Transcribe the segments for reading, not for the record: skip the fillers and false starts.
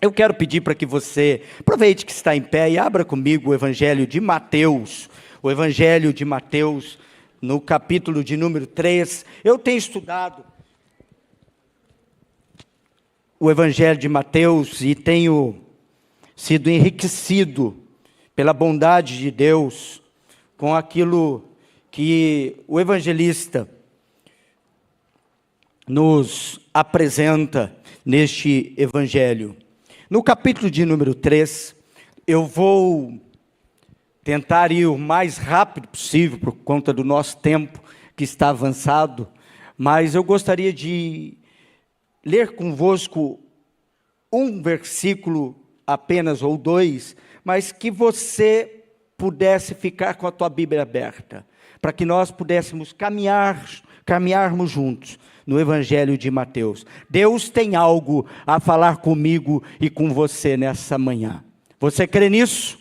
Eu quero pedir para que você aproveite que está em pé e abra comigo o Evangelho de Mateus. O Evangelho de Mateus, no capítulo de número 3. Eu tenho estudado o Evangelho de Mateus e tenho sido enriquecido pela bondade de Deus com aquilo que o evangelista nos apresenta neste Evangelho. No capítulo de número 3, eu vou tentar ir o mais rápido possível, por conta do nosso tempo que está avançado, mas eu gostaria de ler convosco um versículo apenas, ou dois, mas que você pudesse ficar com a tua Bíblia aberta, para que nós pudéssemos caminharmos juntos no Evangelho de Mateus. Deus tem algo a falar comigo e com você nessa manhã. Você crê nisso?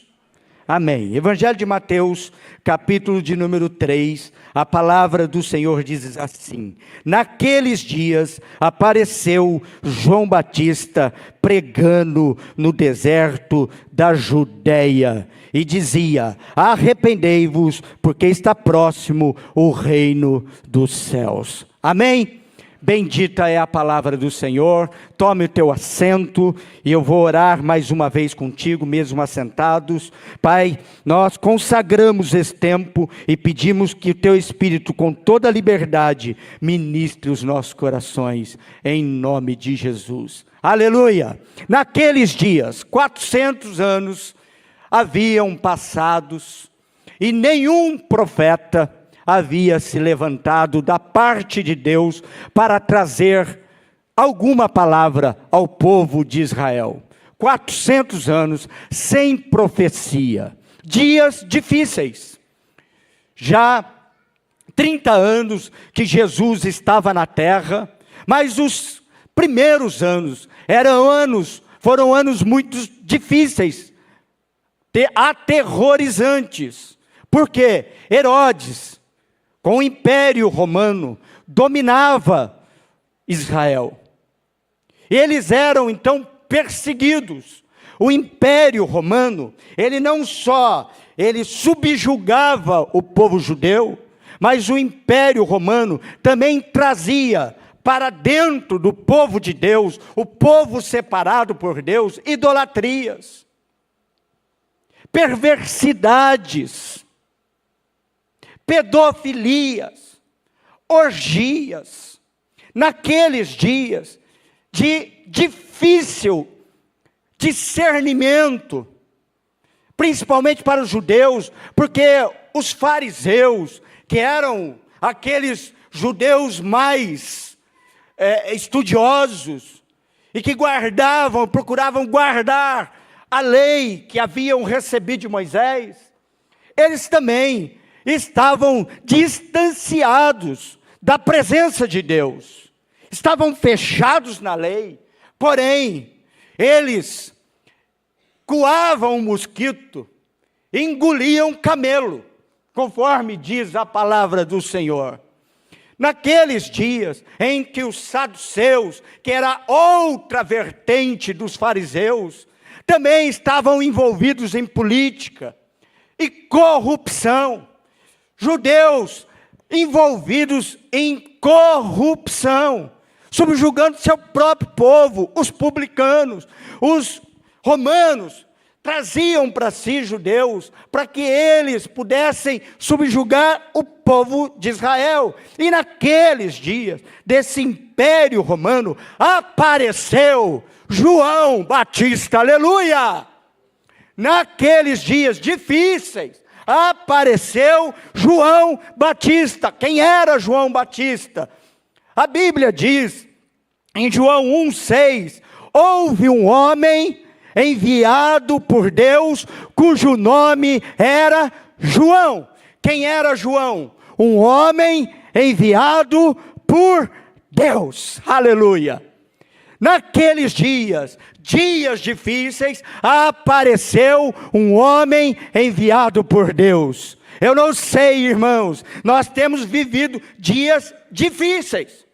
Amém. Evangelho de Mateus, capítulo de número 3, a palavra do Senhor diz assim: naqueles dias apareceu João Batista pregando no deserto da Judeia e dizia: arrependei-vos, porque está próximo o reino dos céus. Amém? Bendita é a palavra do Senhor. Tome o teu assento e eu vou orar mais uma vez contigo, mesmo assentados. Pai, nós consagramos esse tempo e pedimos que o teu Espírito, com toda a liberdade, ministre os nossos corações, em nome de Jesus. Aleluia! Naqueles dias, 400 anos haviam passados e nenhum profeta havia se levantado da parte de Deus para trazer alguma palavra ao povo de Israel. 400 anos sem profecia, dias difíceis. Já 30 anos que Jesus estava na terra, mas os primeiros anos foram anos muito difíceis, aterrorizantes, porque Herodes, com o Império Romano, dominava Israel. Eles eram então perseguidos. O Império Romano, ele não só subjugava o povo judeu, mas o Império Romano também trazia para dentro do povo de Deus, o povo separado por Deus, idolatrias, perversidades, pedofilias, orgias, naqueles dias de difícil discernimento, principalmente para os judeus, porque os fariseus, que eram aqueles judeus mais estudiosos, e que procuravam guardar a lei que haviam recebido de Moisés, eles também estavam distanciados da presença de Deus, estavam fechados na lei, porém, eles coavam um mosquito, engoliam camelo, conforme diz a palavra do Senhor. Naqueles dias em que os saduceus, que era outra vertente dos fariseus, também estavam envolvidos em política e corrupção, judeus envolvidos em corrupção, subjugando seu próprio povo. Os publicanos, os romanos, traziam para si judeus, para que eles pudessem subjugar o povo de Israel. E naqueles dias desse Império Romano, apareceu João Batista, aleluia! Naqueles dias difíceis, apareceu João Batista. Quem era João Batista? A Bíblia diz, em João 1,6, houve um homem enviado por Deus, cujo nome era João. Quem era João? Um homem enviado por Deus, aleluia. Naqueles dias difíceis, apareceu um homem enviado por Deus. Eu não sei, irmãos, nós temos vivido dias difíceis,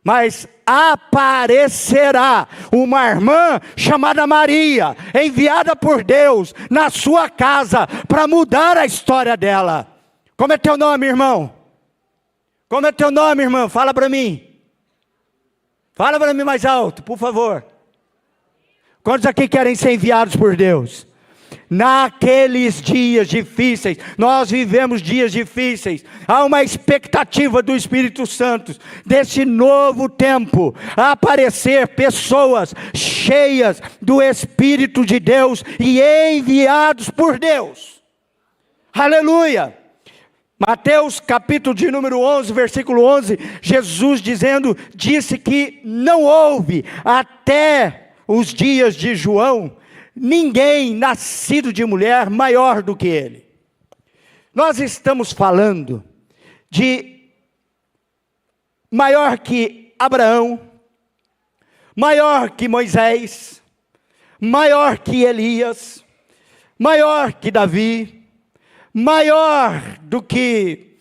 mas aparecerá uma irmã chamada Maria, enviada por Deus na sua casa para mudar a história dela. Como é teu nome, irmão? Como é teu nome, irmão? Fala para mim. Fala para mim mais alto, por favor. Quantos aqui querem ser enviados por Deus? Naqueles dias difíceis, nós vivemos dias difíceis, há uma expectativa do Espírito Santo, desse novo tempo, a aparecer pessoas cheias do Espírito de Deus e enviados por Deus. Aleluia! Mateus capítulo de número 11, versículo 11, Jesus disse que não houve até os dias de João, ninguém nascido de mulher maior do que ele. Nós estamos falando de maior que Abraão, maior que Moisés, maior que Elias, maior que Davi, maior do que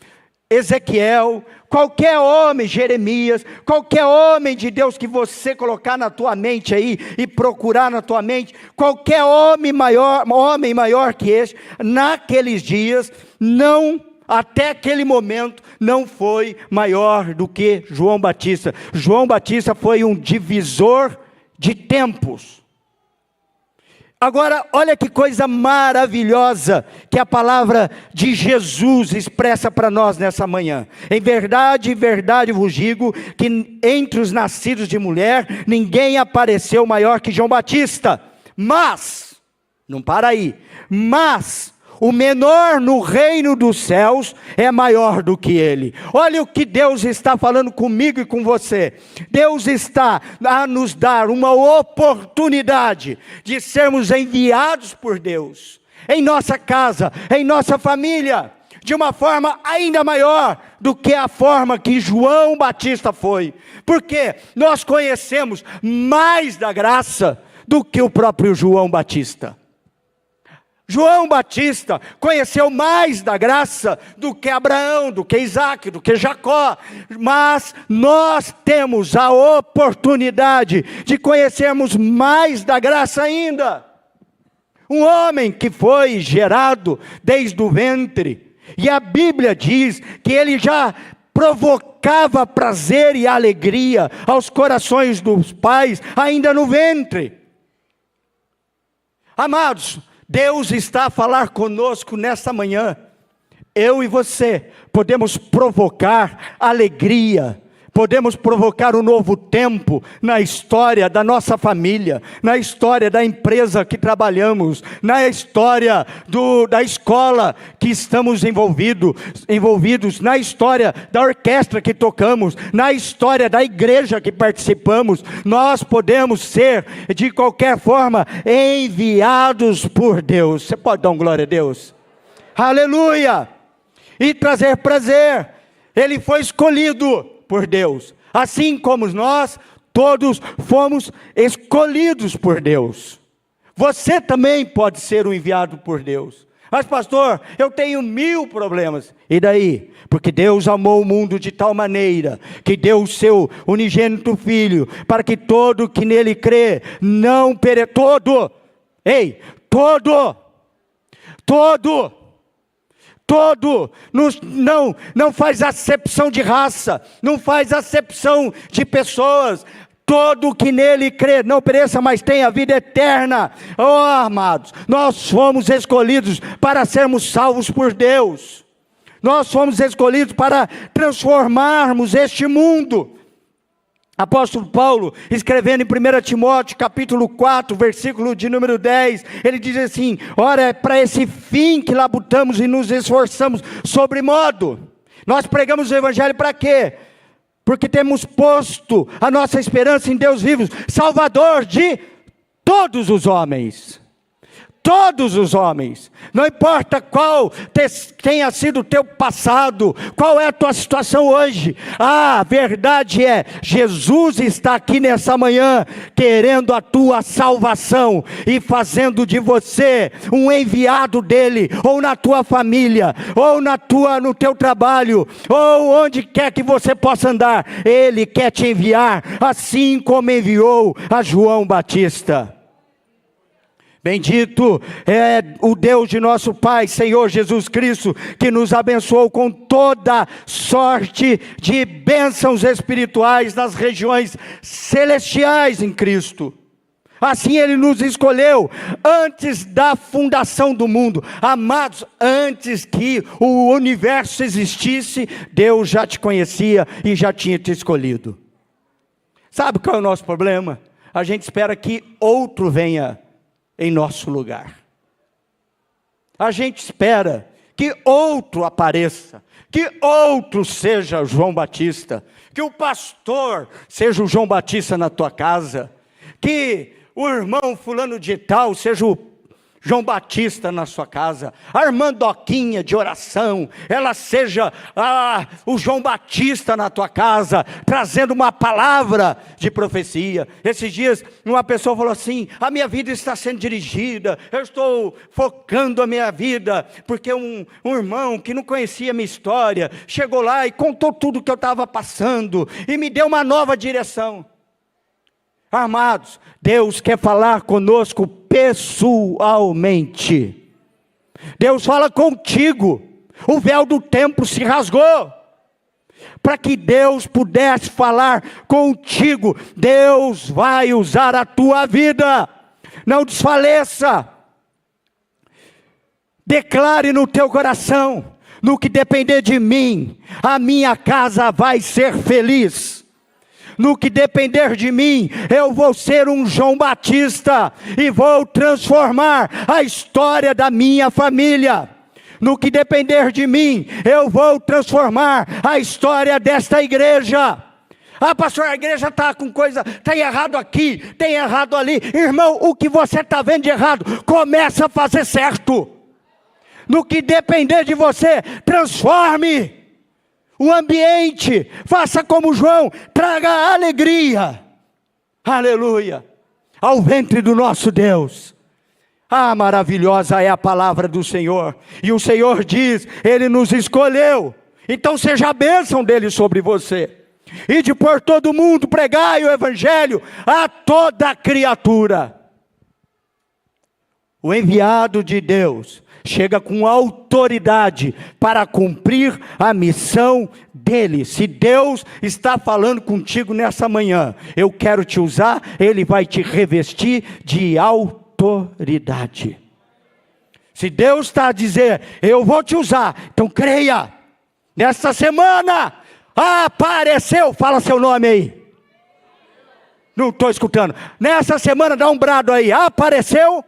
Ezequiel, qualquer homem, Jeremias, qualquer homem de Deus que você colocar na tua mente aí e procurar na tua mente, qualquer homem maior que este, naqueles dias, até aquele momento, não foi maior do que João Batista. João Batista foi um divisor de tempos. Agora, olha que coisa maravilhosa que a palavra de Jesus expressa para nós nessa manhã. Em verdade vos digo, que entre os nascidos de mulher, ninguém apareceu maior que João Batista. Mas, não para aí, mas o menor no reino dos céus é maior do que ele. Olha o que Deus está falando comigo e com você. Deus está a nos dar uma oportunidade de sermos enviados por Deus, em nossa casa, em nossa família, de uma forma ainda maior do que a forma que João Batista foi. Porque nós conhecemos mais da graça do que o próprio João Batista. João Batista conheceu mais da graça do que Abraão, do que Isaac, do que Jacó, mas nós temos a oportunidade de conhecermos mais da graça ainda. Um homem que foi gerado desde o ventre, e a Bíblia diz que ele já provocava prazer e alegria aos corações dos pais, ainda no ventre. Amados, Deus está a falar conosco nesta manhã. Eu e você podemos provocar alegria, podemos provocar um novo tempo na história da nossa família, na história da empresa que trabalhamos, na história da escola que estamos envolvidos, na história da orquestra que tocamos, na história da igreja que participamos. Nós podemos ser, de qualquer forma, enviados por Deus. Você pode dar um glória a Deus? Aleluia! E trazer prazer. Ele foi escolhido por Deus, assim como nós todos fomos escolhidos por Deus. Você também pode ser um enviado por Deus. Mas pastor, eu tenho 1000 problemas. E daí? Porque Deus amou o mundo de tal maneira que deu o seu unigênito Filho, para que todo que nele crê não pereça. Não faz acepção de raça, não faz acepção de pessoas. Todo que nele crê não pereça, mas tenha vida eterna. Oh, amados, nós fomos escolhidos para sermos salvos por Deus. Nós fomos escolhidos para transformarmos este mundo. Apóstolo Paulo, escrevendo em 1 Timóteo, capítulo 4, versículo de número 10, ele diz assim: ora, é para esse fim que labutamos e nos esforçamos sobremodo. Nós pregamos o Evangelho para quê? Porque temos posto a nossa esperança em Deus vivo, Salvador de todos os homens. todos os homens, não importa qual tenha sido o teu passado, qual é a tua situação hoje, a verdade é, Jesus está aqui nessa manhã, querendo a tua salvação, e fazendo de você um enviado dele, ou na tua família, ou no teu trabalho, ou onde quer que você possa andar, ele quer te enviar, assim como enviou a João Batista. Bendito é o Deus de nosso Pai, Senhor Jesus Cristo, que nos abençoou com toda sorte de bênçãos espirituais nas regiões celestiais em Cristo. Assim Ele nos escolheu antes da fundação do mundo. Amados, antes que o universo existisse, Deus já te conhecia e já tinha te escolhido. Sabe qual é o nosso problema? A gente espera que outro venha em nosso lugar. A gente espera que outro apareça, que outro seja João Batista, que o pastor seja o João Batista na tua casa, que o irmão fulano de tal seja o João Batista na sua casa, a irmã Doquinha de oração, ela seja o João Batista na tua casa, trazendo uma palavra de profecia. Esses dias uma pessoa falou assim, a minha vida está sendo dirigida, eu estou focando a minha vida, porque um irmão que não conhecia a minha história, chegou lá e contou tudo que eu estava passando, e me deu uma nova direção. Amados, Deus quer falar conosco pessoalmente. Deus fala contigo. O véu do templo se rasgou para que Deus pudesse falar contigo. Deus vai usar a tua vida. Não desfaleça. Declare no teu coração, no que depender de mim, a minha casa vai ser feliz. No que depender de mim, eu vou ser um João Batista, e vou transformar a história da minha família. No que depender de mim, eu vou transformar a história desta igreja. Ah, pastor, a igreja está com coisa, tem errado aqui, tem errado ali. Irmão, o que você está vendo de errado, começa a fazer certo. No que depender de você, transforme o ambiente, faça como João, traga alegria, aleluia, ao ventre do nosso Deus. Ah, maravilhosa é a palavra do Senhor, e o Senhor diz, Ele nos escolheu, então seja a bênção dEle sobre você, e de por todo mundo pregai o Evangelho a toda criatura. O enviado de Deus chega com autoridade para cumprir a missão dele. Se Deus está falando contigo nessa manhã, eu quero te usar, Ele vai te revestir de autoridade. Se Deus está a dizer, eu vou te usar, então creia. Nessa semana, apareceu, fala seu nome aí. Não estou escutando. Nessa semana, dá um brado aí, apareceu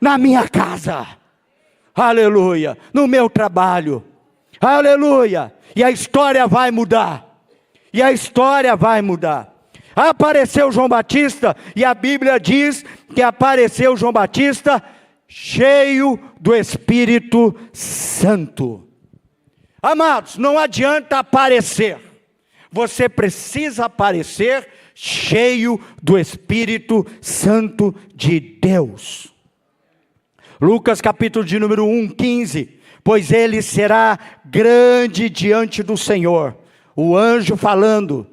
na minha casa. Aleluia, no meu trabalho, aleluia, e a história vai mudar, e a história vai mudar. Apareceu João Batista, e a Bíblia diz que apareceu João Batista cheio do Espírito Santo. Amados, não adianta aparecer, você precisa aparecer cheio do Espírito Santo de Deus. Lucas capítulo de número 1, 15, pois ele será grande diante do Senhor, o anjo falando,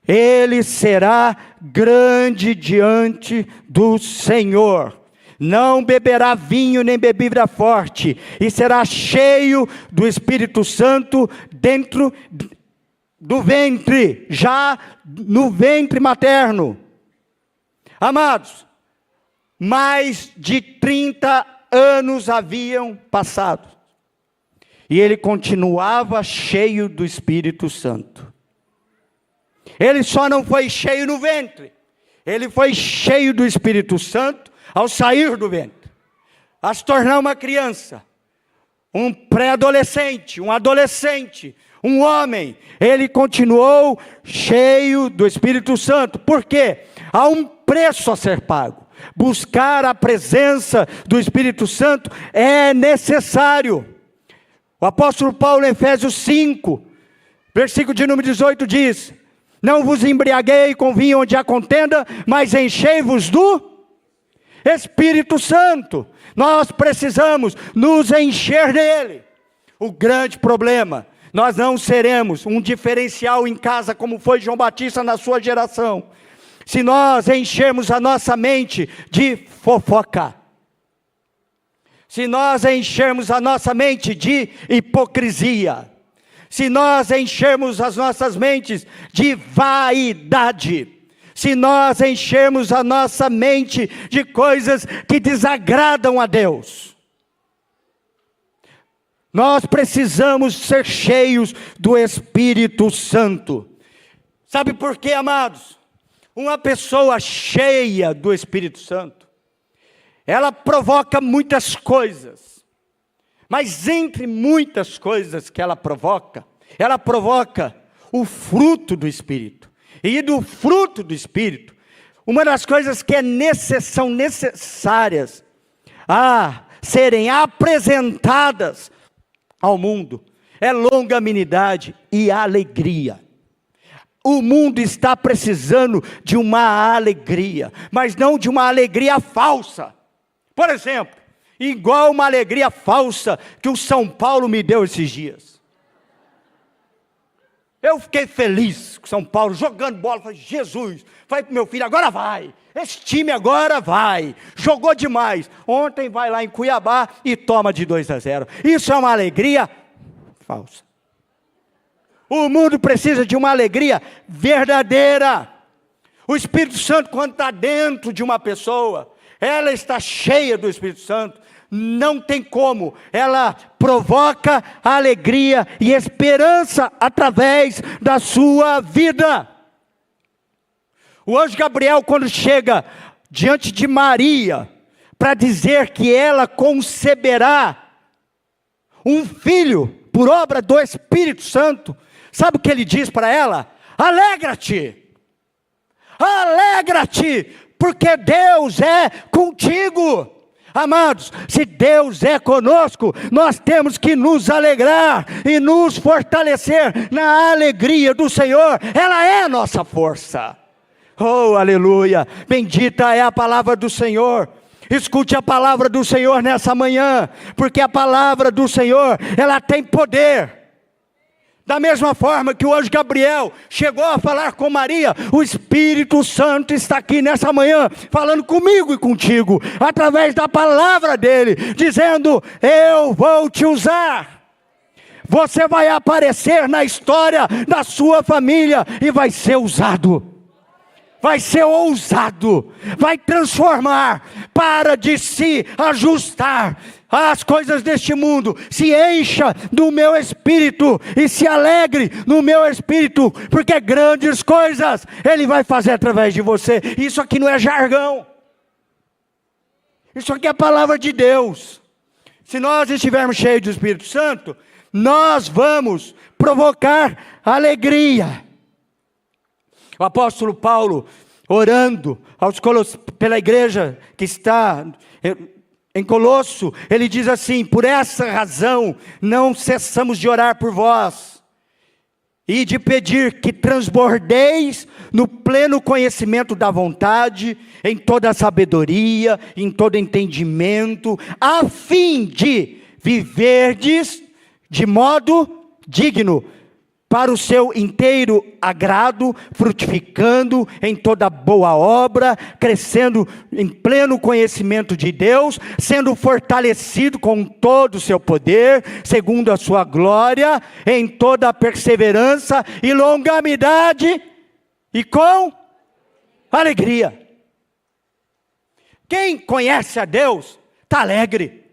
ele será grande diante do Senhor, não beberá vinho nem bebida forte, e será cheio do Espírito Santo dentro do ventre, já no ventre materno. Amados, mais de 30 anos haviam passado, e ele continuava cheio do Espírito Santo. Ele só não foi cheio no ventre, ele foi cheio do Espírito Santo ao sair do ventre, a se tornar uma criança, um pré-adolescente, um adolescente, um homem. Ele continuou cheio do Espírito Santo, porque há um preço a ser pago. buscar a presença do Espírito Santo é necessário. O apóstolo Paulo, em Efésios 5, versículo de número 18 diz: não vos embriaguei com vinho onde há contenda, mas enchei-vos do Espírito Santo. Nós precisamos nos encher dele. O grande problema, nós não seremos um diferencial em casa como foi João Batista na sua geração, se nós enchermos a nossa mente de fofoca, se nós enchermos a nossa mente de hipocrisia, se nós enchermos as nossas mentes de vaidade, se nós enchermos a nossa mente de coisas que desagradam a Deus. Nós precisamos ser cheios do Espírito Santo. Sabe por quê, amados? Uma pessoa cheia do Espírito Santo, ela provoca muitas coisas, mas entre muitas coisas que ela provoca o fruto do Espírito. E do fruto do Espírito, uma das coisas que são necessárias a serem apresentadas ao mundo é longanimidade e alegria. O mundo está precisando de uma alegria, mas não de uma alegria falsa. Por exemplo, igual uma alegria falsa que o São Paulo me deu esses dias. Eu fiquei feliz com São Paulo, jogando bola, falei: Jesus, vai para meu filho, agora vai, esse time agora vai, jogou demais, ontem vai lá em Cuiabá e toma de 2-0, isso é uma alegria falsa. O mundo precisa de uma alegria verdadeira. O Espírito Santo, quando está dentro de uma pessoa, ela está cheia do Espírito Santo, não tem como, ela provoca alegria e esperança através da sua vida. O anjo Gabriel, quando chega diante de Maria, para dizer que ela conceberá um filho por obra do Espírito Santo, sabe o que ele diz para ela? Alegra-te, alegra-te, porque Deus é contigo. Amados, se Deus é conosco, nós temos que nos alegrar e nos fortalecer na alegria do Senhor. Ela é a nossa força. Oh, aleluia, bendita é a palavra do Senhor. Escute a palavra do Senhor nessa manhã, porque a palavra do Senhor, ela tem poder. Da mesma forma que o anjo Gabriel chegou a falar com Maria, o Espírito Santo está aqui nessa manhã, falando comigo e contigo, através da palavra dele, dizendo: eu vou te usar. Você vai aparecer na história da sua família e vai ser usado. Vai ser ousado, vai transformar, para de se ajustar às coisas deste mundo, se encha do meu espírito e se alegre no meu espírito, porque grandes coisas Ele vai fazer através de você. Isso aqui não é jargão, isso aqui é a palavra de Deus. Se nós estivermos cheios do Espírito Santo, nós vamos provocar alegria. O apóstolo Paulo, orando pela igreja que está em Colosso, ele diz assim: por essa razão não cessamos de orar por vós e de pedir que transbordeis no pleno conhecimento da vontade, em toda a sabedoria, em todo entendimento, a fim de viverdes de modo digno, para o seu inteiro agrado, frutificando em toda boa obra, crescendo em pleno conhecimento de Deus, sendo fortalecido com todo o seu poder, segundo a sua glória, em toda a perseverança e longanimidade, e com alegria. Quem conhece a Deus, está alegre,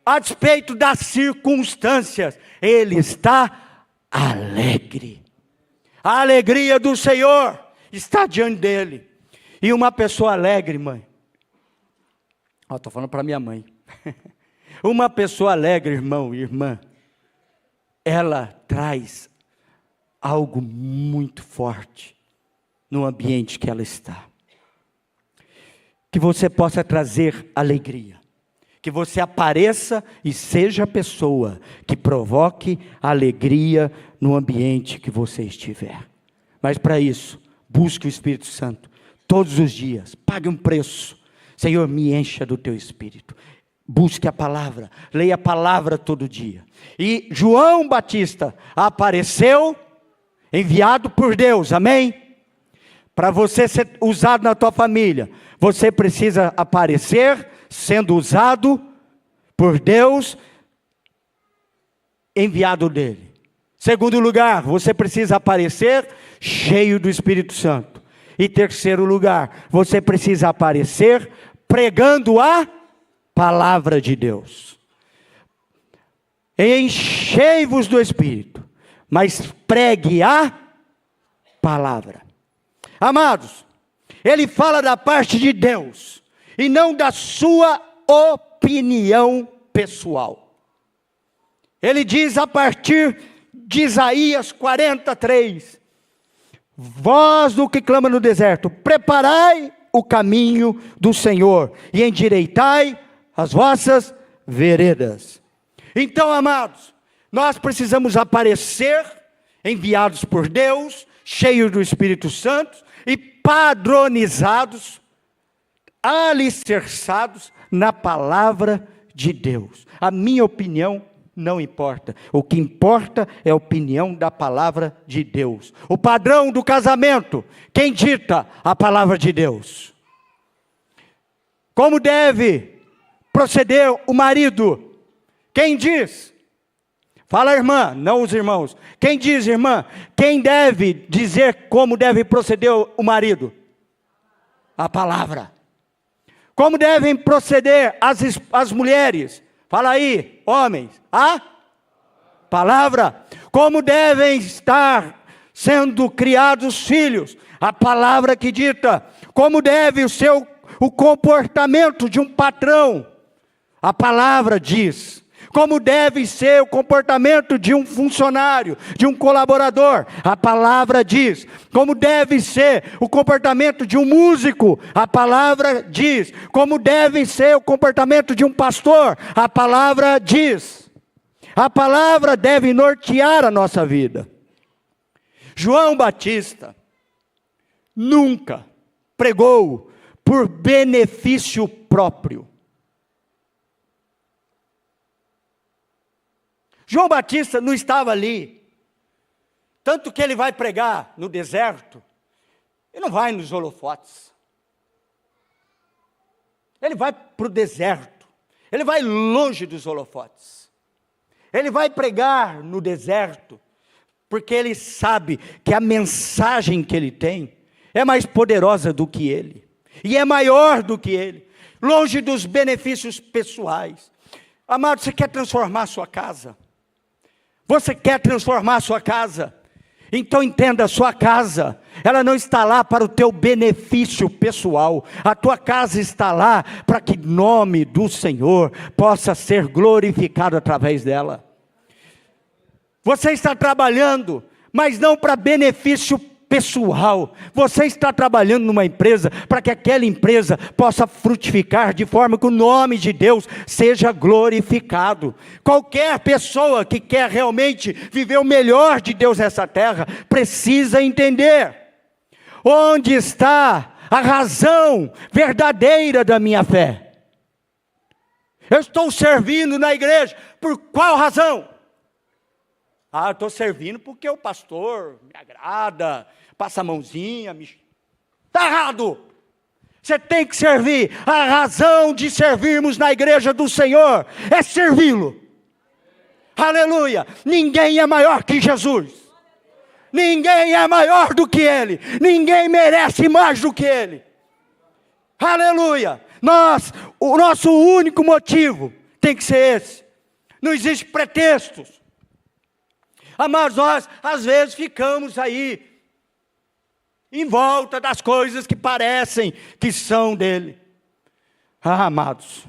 a despeito das circunstâncias, ele está alegre. A alegria do Senhor está diante dele. E uma pessoa alegre, mãe, estou falando para minha mãe, uma pessoa alegre, irmão e irmã, ela traz algo muito forte no ambiente que ela está. que você possa trazer alegria. Que você apareça e seja a pessoa que provoque alegria no ambiente que você estiver. Mas para isso, busque o Espírito Santo todos os dias. Pague um preço. Senhor, me encha do teu Espírito. Busque a palavra. Leia a palavra todo dia. E João Batista apareceu enviado por Deus. Amém? Para você ser usado na tua família, você precisa aparecer sendo usado por Deus, enviado dele. Segundo lugar, você precisa aparecer cheio do Espírito Santo. E terceiro lugar, você precisa aparecer pregando a palavra de Deus. Enchei-vos do Espírito, mas pregue a palavra. Amados, ele fala da parte de Deus e não da sua opinião pessoal. Ele diz a partir de Isaías 43, vós do que clama no deserto, preparai o caminho do Senhor e endireitai as vossas veredas. Então, amados, nós precisamos aparecer enviados por Deus, cheios do Espírito Santo e padronizados, alicerçados na palavra de Deus. A minha opinião não importa. O que importa é a opinião da palavra de Deus. O padrão do casamento, quem dita? A palavra de Deus. Como deve proceder o marido? Quem diz? Fala, irmã, não os irmãos. Quem diz, irmã? Quem deve dizer como deve proceder o marido? A palavra. Como devem proceder as mulheres? Fala aí, homens. A palavra. Como devem estar sendo criados os filhos? A palavra que dita. Como deve o comportamento de um patrão? A palavra diz. Como deve ser o comportamento de um funcionário, de um colaborador? A palavra diz. Como deve ser o comportamento de um músico? A palavra diz. Como deve ser o comportamento de um pastor? A palavra diz. A palavra deve nortear a nossa vida. João Batista nunca pregou por benefício próprio. João Batista não estava ali, tanto que ele vai pregar no deserto, ele não vai nos holofotes, ele vai para o deserto, ele vai longe dos holofotes, ele vai pregar no deserto, porque ele sabe que a mensagem que ele tem é mais poderosa do que ele, e é maior do que ele, longe dos benefícios pessoais. Amado, você quer transformar a sua casa? Você quer transformar a sua casa? Então entenda, a sua casa, ela não está lá para o teu benefício pessoal. A tua casa está lá para que o nome do Senhor possa ser glorificado através dela. Você está trabalhando, mas não para benefício pessoal. Você está trabalhando numa empresa para que aquela empresa possa frutificar de forma que o nome de Deus seja glorificado. Qualquer pessoa que quer realmente viver o melhor de Deus nessa terra precisa entender onde está a razão verdadeira da minha fé. Eu estou servindo na igreja por qual razão? Eu estou servindo porque o pastor me agrada, passa a mãozinha, está errado. Você tem que servir. A razão de servirmos na igreja do Senhor é servi-lo. Aleluia. Ninguém é maior que Jesus. Ninguém é maior do que Ele. Ninguém merece mais do que Ele. Aleluia. O nosso único motivo tem que ser esse. Não existe pretextos. Amados, nós às vezes ficamos aí em volta das coisas que parecem que são dele. Amados,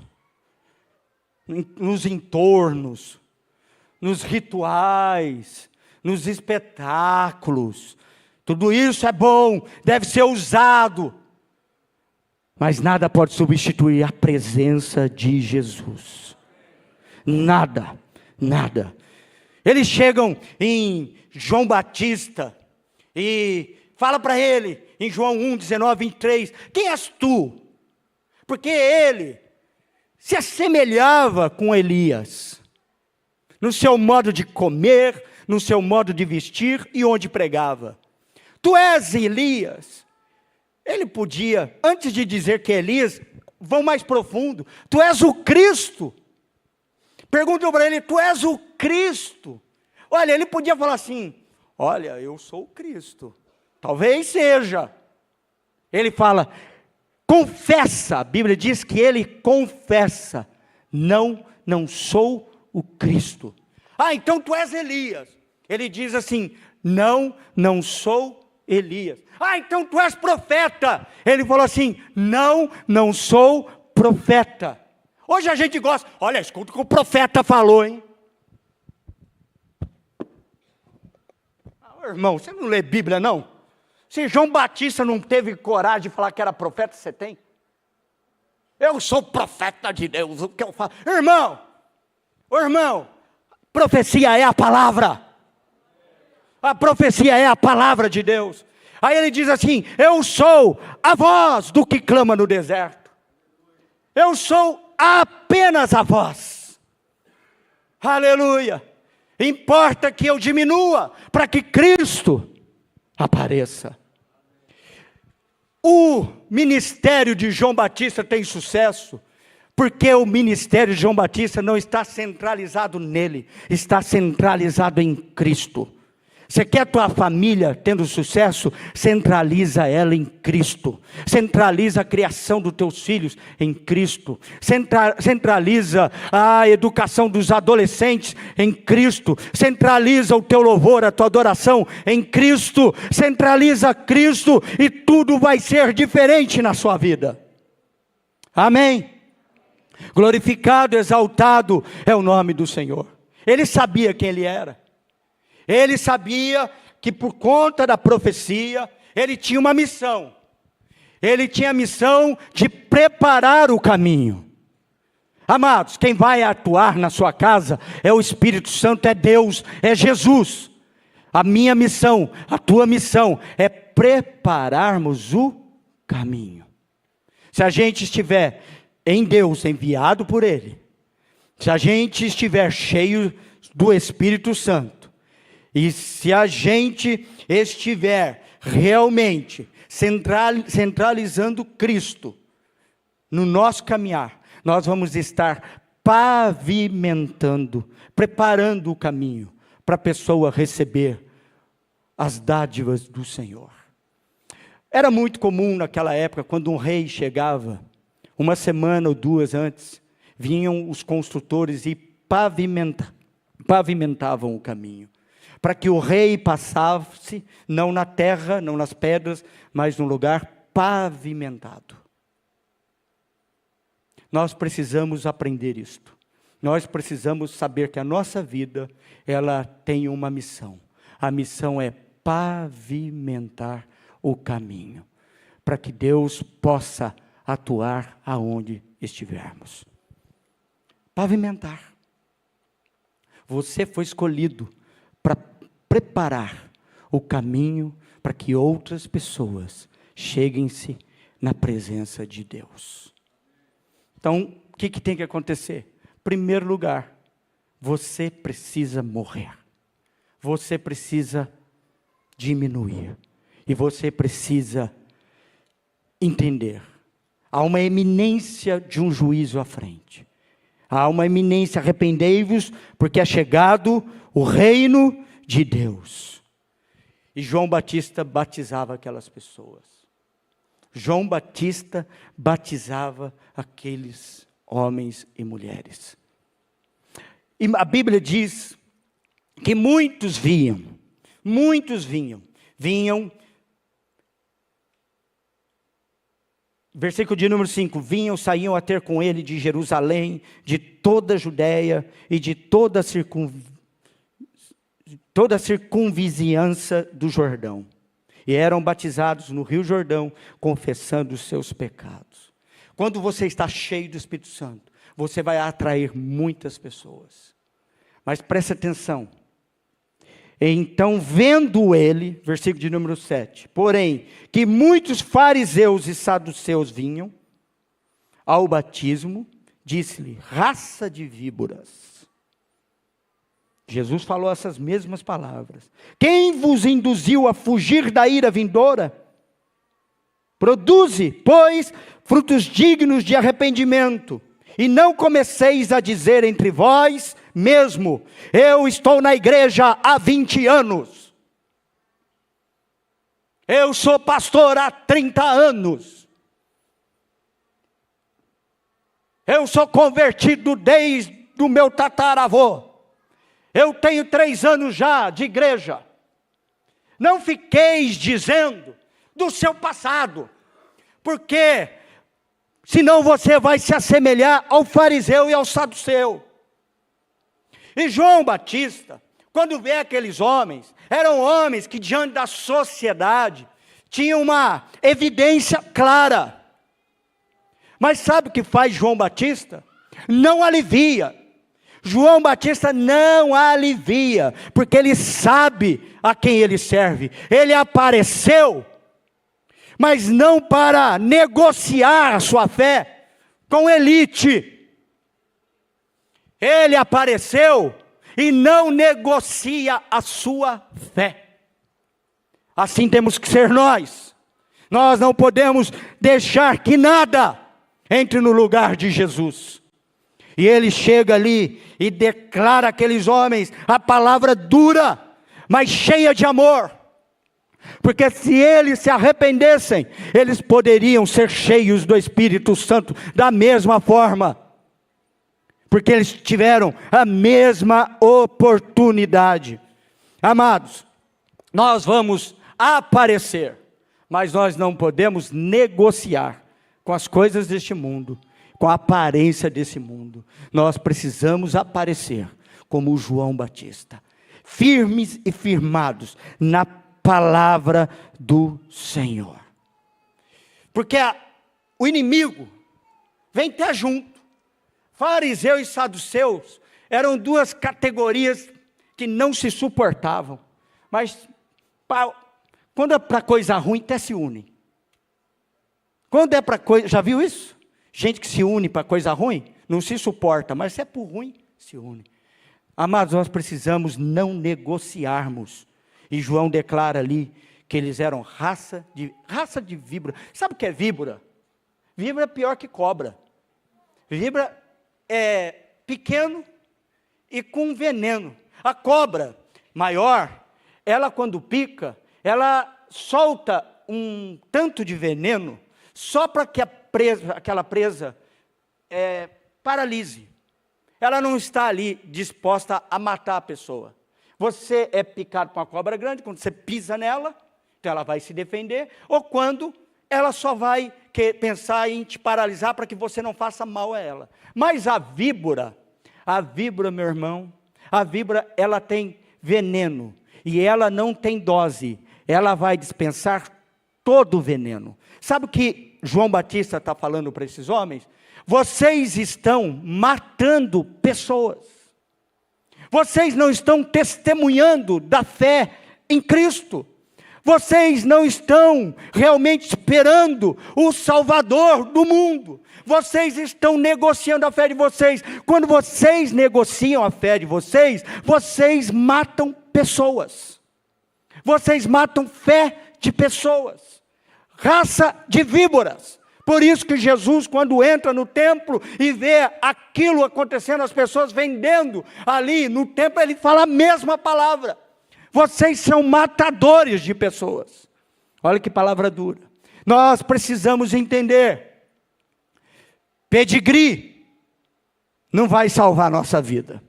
nos entornos, nos rituais, nos espetáculos, tudo isso é bom, deve ser usado, Mas nada pode substituir a presença de Jesus. Nada, nada. Eles chegam em João Batista e fala para ele, em João 1, 19, 23, quem és tu? Porque ele se assemelhava com Elias, no seu modo de comer, no seu modo de vestir e onde pregava. Tu és Elias. Ele podia, antes de dizer que é Elias, vão mais profundo. Tu és o Cristo. Perguntam para ele, tu és o Cristo. Olha, ele podia falar assim, olha, eu sou o Cristo. Talvez seja. Ele fala, confessa. A Bíblia diz que ele confessa. Não sou o Cristo. Ah, então tu és Elias. Ele diz assim, não sou Elias. Ah, então tu és profeta. Ele falou assim, não sou profeta. Hoje a gente gosta, olha, escuta o que o profeta falou, hein? Ah, irmão, você não lê Bíblia, não? Se João Batista não teve coragem de falar que era profeta, você tem? Eu sou profeta de Deus, o que eu falo? Irmão, profecia é a palavra. A profecia é a palavra de Deus. Aí ele diz assim, eu sou a voz do que clama no deserto. Eu sou apenas a voz. Aleluia. Importa que eu diminua, para que Cristo apareça. O ministério de João Batista tem sucesso, porque o ministério de João Batista não está centralizado nele, está centralizado em Cristo. Você quer a tua família tendo sucesso? Centraliza ela em Cristo. Centraliza a criação dos teus filhos em Cristo. Centraliza a educação dos adolescentes em Cristo. Centraliza o teu louvor, a tua adoração em Cristo. Centraliza Cristo e tudo vai ser diferente na sua vida. Amém? Glorificado, exaltado é o nome do Senhor. Ele sabia quem ele era. Ele sabia que por conta da profecia, ele tinha uma missão. Ele tinha a missão de preparar o caminho. Amados, quem vai atuar na sua casa é o Espírito Santo, é Deus, é Jesus. A minha missão, a tua missão é prepararmos o caminho. Se a gente estiver em Deus, enviado por Ele, se a gente estiver cheio do Espírito Santo, e se a gente estiver realmente centralizando Cristo no nosso caminhar, nós vamos estar pavimentando, preparando o caminho para a pessoa receber as dádivas do Senhor. Era muito comum naquela época, quando um rei chegava, uma semana ou duas antes, vinham os construtores e pavimentavam o caminho, para que o rei passasse, não na terra, não nas pedras, mas num lugar pavimentado. Nós precisamos aprender isto. Nós precisamos saber que a nossa vida, ela tem uma missão. A missão é pavimentar o caminho, para que Deus possa atuar aonde estivermos. Pavimentar. Você foi escolhido para preparar o caminho para que outras pessoas cheguem-se na presença de Deus. Então, o que tem que acontecer? Em primeiro lugar, você precisa morrer. Você precisa diminuir. E você precisa entender. Há uma eminência de um juízo à frente. Há uma eminência, arrependei-vos, porque é chegado o reino de Deus. E João Batista batizava aquelas pessoas. João Batista batizava aqueles homens e mulheres. E a Bíblia diz que muitos vinham, versículo de número 5, saíam a ter com ele de Jerusalém, de toda a Judéia e de toda a circunvizinhança do Jordão. E eram batizados no Rio Jordão, confessando os seus pecados. quando você está cheio do Espírito Santo, você vai atrair muitas pessoas. Mas preste atenção. Então, vendo ele, versículo de número 7, porém, que muitos fariseus e saduceus vinham ao batismo, disse-lhe, raça de víboras. Jesus falou essas mesmas palavras. Quem vos induziu a fugir da ira vindoura? Produze, pois, frutos dignos de arrependimento, e não comeceis a dizer entre vós mesmo, eu estou na igreja há 20 anos, eu sou pastor há 30 anos, eu sou convertido desde o meu tataravô, eu tenho 3 anos já de igreja. Não fiqueis dizendo do seu passado, porque senão você vai se assemelhar ao fariseu e ao saduceu. E João Batista, quando vê aqueles homens, eram homens que diante da sociedade tinham uma evidência clara. Mas sabe o que faz João Batista? Não alivia. João Batista não alivia, porque ele sabe a quem ele serve. Ele apareceu, mas não para negociar a sua fé com elite. Ele apareceu e não negocia a sua fé. Assim temos que ser nós. Nós não podemos deixar que nada entre no lugar de Jesus. E ele chega ali e declara àqueles homens a palavra dura, mas cheia de amor. Porque se eles se arrependessem, eles poderiam ser cheios do Espírito Santo da mesma forma. Porque eles tiveram a mesma oportunidade. Amados, nós vamos aparecer, mas nós não podemos negociar com as coisas deste mundo, com a aparência desse mundo. Nós precisamos aparecer como João Batista, firmes e firmados na palavra do Senhor. Porque o inimigo vem até junto. Fariseus e saduceus eram 2 categorias que não se suportavam. Mas quando é para coisa ruim, até se unem. Quando é para coisa, já viu isso? Gente que se une para coisa ruim, não se suporta, mas se é por ruim, se une. Amados, nós precisamos não negociarmos. E João declara ali que eles eram raça de víbora. Sabe o que é víbora? Víbora é pior que cobra. Víbora é pequeno e com veneno. A cobra maior, ela quando pica, ela solta um tanto de veneno só para que aquela presa paralise. Ela não está ali disposta a matar a pessoa. Você é picado por uma cobra grande, quando você pisa nela, então ela vai se defender, ou quando ela só vai pensar em te paralisar para que você não faça mal a ela. Mas a víbora, meu irmão, a víbora, ela tem veneno, e ela não tem dose, ela vai dispensar todo o veneno. Sabe o que João Batista está falando para esses homens? Vocês estão matando pessoas. Vocês não estão testemunhando da fé em Cristo. Vocês não estão realmente esperando o Salvador do mundo. Vocês estão negociando a fé de vocês. Quando vocês negociam a fé de vocês, vocês matam pessoas. Vocês matam fé de pessoas. Raça de víboras. Por isso que Jesus, quando entra no templo e vê aquilo acontecendo, as pessoas vendendo ali no templo, ele fala a mesma palavra. Vocês são matadores de pessoas. Olha que palavra dura. Nós precisamos entender. Pedigree não vai salvar a nossa vida.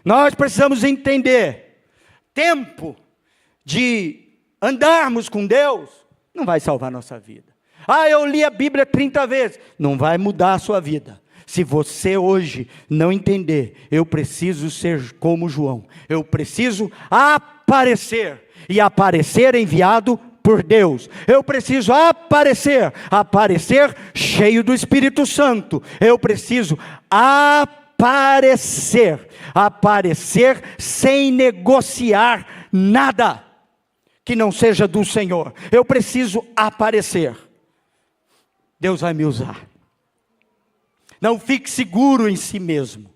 Nós precisamos entender. Tempo de andarmos com Deus não vai salvar a nossa vida. Eu li a Bíblia 30 vezes. Não vai mudar a sua vida. Se você hoje não entender, eu preciso ser como João. Eu preciso aparecer. E aparecer enviado por Deus. Eu preciso aparecer cheio do Espírito Santo. Eu preciso aparecer sem negociar nada que não seja do Senhor. Eu preciso aparecer. Deus vai me usar. Não fique seguro em si mesmo.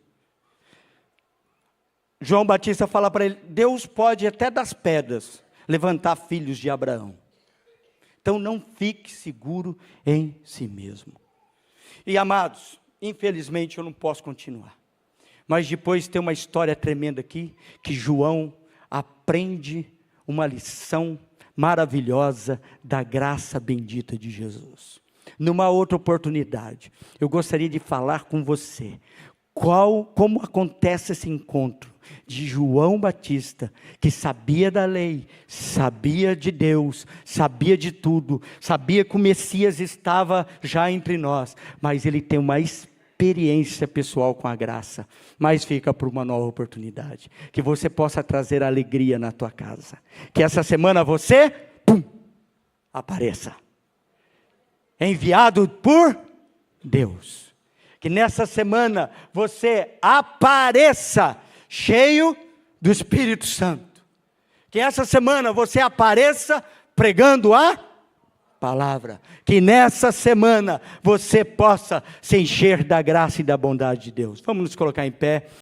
João Batista fala para ele: Deus pode até das pedras levantar filhos de Abraão. Então não fique seguro em si mesmo. E amados, infelizmente eu não posso continuar. Mas depois tem uma história tremenda aqui, que João aprende uma lição maravilhosa da graça bendita de Jesus. Numa outra oportunidade, eu gostaria de falar com você como acontece esse encontro de João Batista, que sabia da lei, sabia de Deus, sabia de tudo, sabia que o Messias estava já entre nós, mas ele tem uma experiência pessoal com a graça. Mas fica por uma nova oportunidade, que você possa trazer alegria na tua casa, que essa semana você, apareça, enviado por Deus. Que nessa semana você apareça cheio do Espírito Santo. Que essa semana você apareça pregando a palavra. Que nessa semana você possa se encher da graça e da bondade de Deus. Vamos nos colocar em pé.